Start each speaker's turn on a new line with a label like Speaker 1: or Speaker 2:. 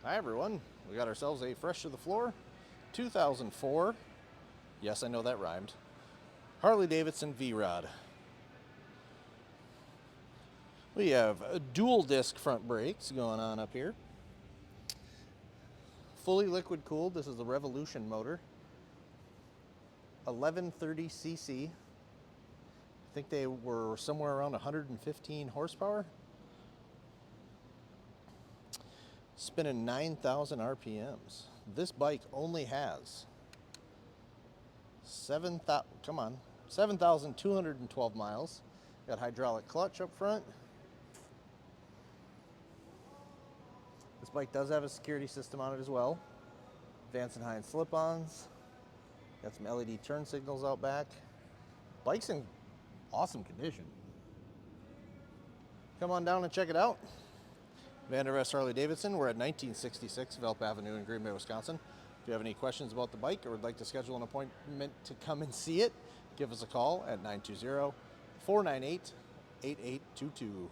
Speaker 1: Hi everyone, we got ourselves a fresh to the floor 2004, yes I know that rhymed, Harley-Davidson V-Rod. We have dual disc front brakes going on up here. Fully liquid cooled, this is the Revolution motor. 1130 cc. I think they were somewhere around 115 horsepower. Spinning 9,000 RPMs. This bike only has 7,212 miles. Got hydraulic clutch up front. This bike does have a security system on it as well. Vance and Hines slip-ons. Got some LED turn signals out back. Bike's in awesome condition. Come on down and check it out. Vandervest Harley-Davidson. We're at 1966 Velp Avenue in Green Bay, Wisconsin. If you have any questions about the bike or would like to schedule an appointment to come and see it, give us a call at 920-498-8822.